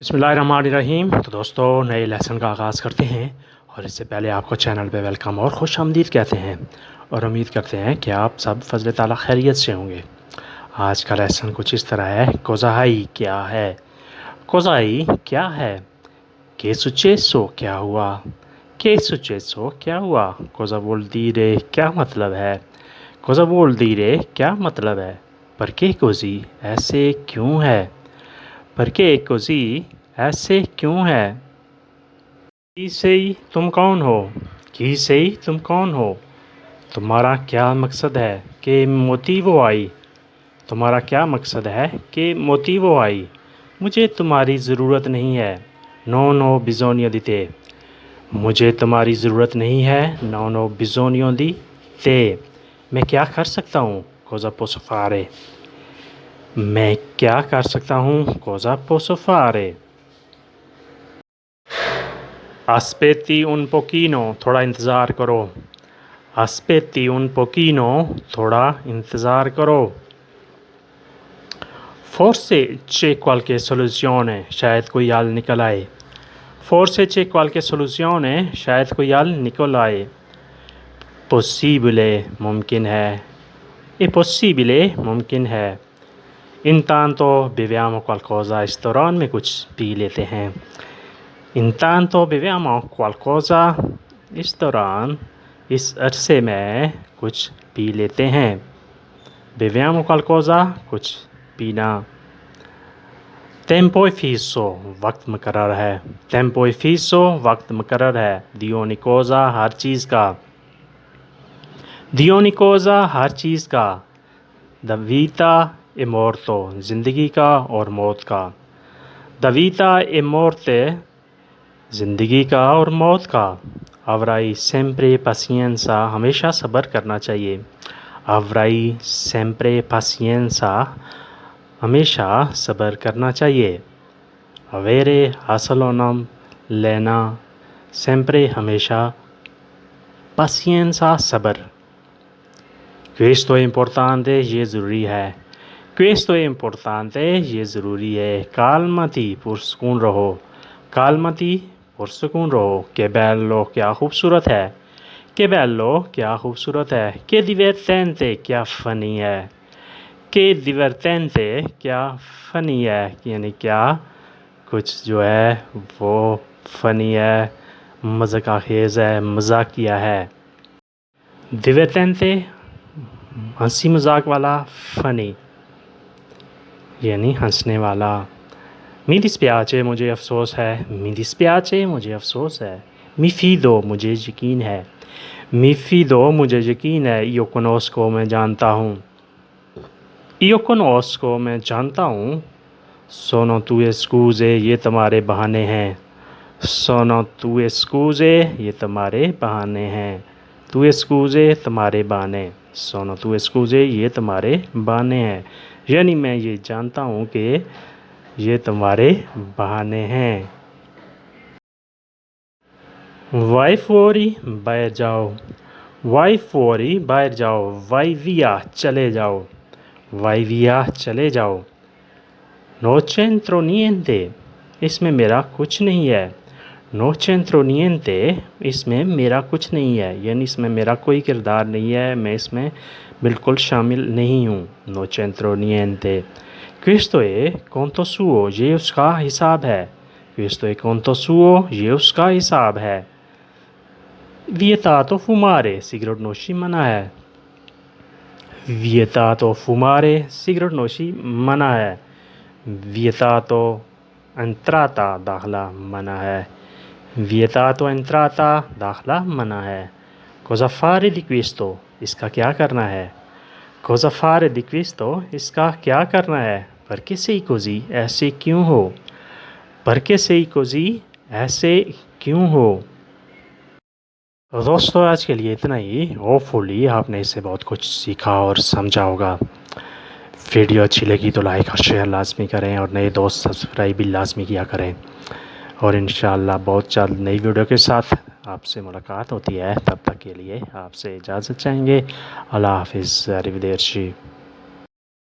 बिस्मिल्लाहिर्रहमानिर्रहीम। तो दोस्तों, नए लेसन का आगाज़ करते हैं और इससे पहले आपको चैनल पे वेलकम और खुश आमदीद कहते हैं और उम्मीद करते हैं कि आप सब फजल ताला खैरियत से होंगे। आज का लेसन कुछ इस तरह है। कोज़ाई क्या है? कोज़ाई क्या है? के सुचेसो क्या हुआ? के सुचेसो क्या हुआ? कोज़ा वोल दीरे क्या मतलब है? कोज़ा वोल दीरे क्या मतलब है? पर के कोज़ी ऐसे क्यों है? पर के कोज़ी ऐसे क्यों है? की सही तुम कौन हो? की सही तुम कौन हो? तुम्हारा क्या मकसद है कि मोतीवो आई? तुम्हारा क्या मकसद है कि मोतीवो आई? मुझे तुम्हारी ज़रूरत नहीं है। नो नो बिज़ोनियो दिते। मुझे तुम्हारी ज़रूरत नहीं है। नो नो बिज़ोनियो दी ते। मैं क्या कर सकता हूँ? कोज़ा पोसो फारे। मैं क्या कर सकता हूँ? कोज़ा पोसो फारे। अस्पेती उन पोकीनो, थोड़ा इंतज़ार करो। अस्पेती उन पोकीनो, थोड़ा इंतज़ार करो। फोर्से c'è qualche soluzione, शायद कोई हल निकल आए। फोर्से c'è qualche soluzione, शायद कोई हल निकल आए। possibile मुमकिन है। è possibile मुमकिन है। intanto beviamo qualcosa, इस दौरान में कुछ पी लेते हैं। intanto beviamo qualcosa, इस दौरान इस अरसे में कुछ पी लेते हैं। beviamo qualcosa, कुछ पीना। tempo è fisso, वक्त मुकर्रर है। tempo è fisso, वक्त मुकर्रर है। di ogni cosa, हर चीज़ का। di ogni cosa, हर चीज़ का। da vita e morto, ज़िंदगी का और मौत का। da vita e morte, ज़िंदगी का और मौत का। avrai sempre pazienza, हमेशा सब्र करना चाहिए। avrai sempre pazienza, हमेशा सब्र करना चाहिए। avere हासिल होना, लेना। sempre हमेशा। pazienza सब्र। questo è importante, ये ज़रूरी है। questo è importante, ये ज़रूरी है। calmati, पुरसकून रहो। calmati, पुरसकून रहो। che bello, क्या खूबसूरत है। che bello, क्या खूबसूरत है। che divertente, क्या फ़नी है। che divertente, क्या फ़नी है, यानी क्या कुछ जो है वो फ़नी है, मज़ाक खेज़ है, मज़ाकिया है। divertente हंसी मजाक वाला, फ़नी यानी हंसने वाला। mi dispiace, मुझे अफसोस है। mi dispiace, मुझे अफसोस है। mi fido, मुझे यकीन है। mi fido, मुझे यकीन है। io conosco, मैं जानता हूँ। io conosco, मैं जानता हूँ। sono tue scuse, ये तुम्हारे बहाने हैं। sono tue scuse, ये तुम्हारे बहाने हैं। tue scuse, तुम्हारे बहाने। sono tue scuse, ये तुम्हारे बहाने हैं। यानी मैं ये जानता हूँ कि ये तुम्हारे बहाने हैं। vai fuori, बाहर जाओ। vai fuori, बाहर जाओ। vai via, चले जाओ। vai via, चले जाओ। no c'entro niente, इसमें मेरा कुछ नहीं है। no c'entro niente, इसमें मेरा कुछ नहीं है, यानी इसमें मेरा कोई किरदार नहीं है, मैं इसमें बिल्कुल शामिल नहीं हूँ। no c'entro niente। questo è conto suo, ये उसका हिसाब है। questo è conto suo, ये उसका हिसाब है। vietato fumare, सिगरेट नोशी मना है। vietato fumare, सिगरेट नोशी मना है। vietato entrata, दाखला मना है। vietato entrata, दाखला मना है। cosa fare di questo, इसका क्या करना है। cosa fare di questo, इसका क्या करना है। perché sei così, ऐसे क्यों हो। perché sei così, ऐसे क्यों हो। तो दोस्तों, आज के लिए इतना ही। होपफुली आपने इससे बहुत कुछ सीखा और समझा होगा। वीडियो अच्छी लगी तो लाइक और शेयर लाजमी करें और नए दोस्त सब्सक्राइब भी लाजमी किया करें। और इंशाअल्लाह बहुत जल्द नई वीडियो के साथ आपसे मुलाकात होती है। तब तक के लिए आपसे इजाज़त चाहेंगे। अल्लाह हाफिज़। अरिवदेर्शी।